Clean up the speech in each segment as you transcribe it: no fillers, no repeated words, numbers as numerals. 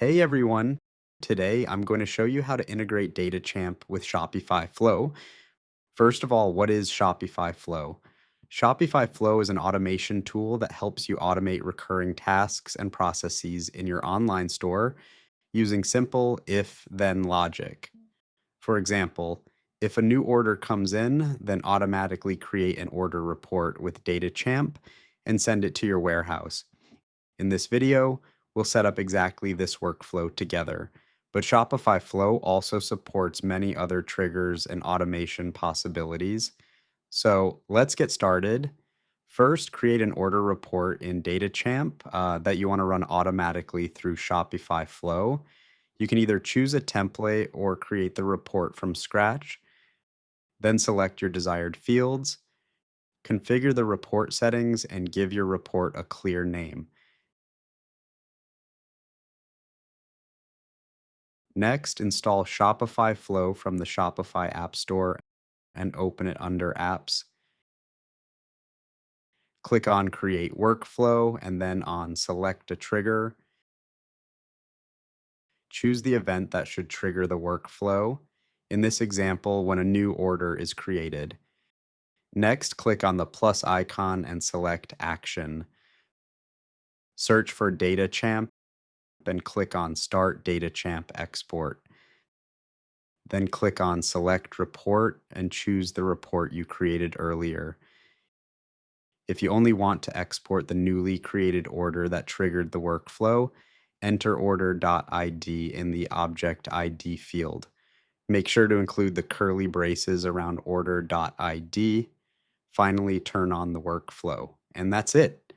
Hey everyone! Today I'm going to show you how to integrate DataChamp with Shopify Flow. First of all, what is Shopify Flow? Shopify Flow is an automation tool that helps you automate recurring tasks and processes in your online store using simple if-then logic. For example, if a new order comes in, then automatically create an order report with DataChamp and send it to your warehouse. In this video, we'll set up exactly this workflow together, but Shopify Flow also supports many other triggers and automation possibilities. So let's get started. First, create an order report in DataChamp that you want to run automatically through Shopify Flow. You can either choose a template or create the report from scratch, then select your desired fields, configure the report settings, and give your report a clear name. Next, install Shopify Flow from the Shopify App Store and open it under Apps. Click on Create Workflow and then on Select a Trigger. Choose the event that should trigger the workflow. In this example, when a new order is created. Next, click on the plus icon and select Action. Search for DataChamp and click on Start DataChamp Export. Then click on Select Report and choose the report you created earlier. If you only want to export the newly created order that triggered the workflow, enter order.id in the object ID field. Make sure to include the curly braces around order.id. Finally, turn on the workflow. And that's it.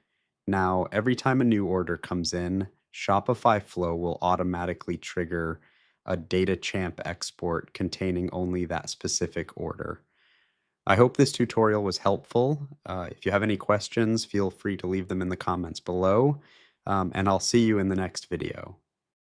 Now, every time a new order comes in, Shopify Flow will automatically trigger a DataChamp export containing only that specific order. I hope this tutorial was helpful. If you have any questions, feel free to leave them in the comments below, and I'll see you in the next video.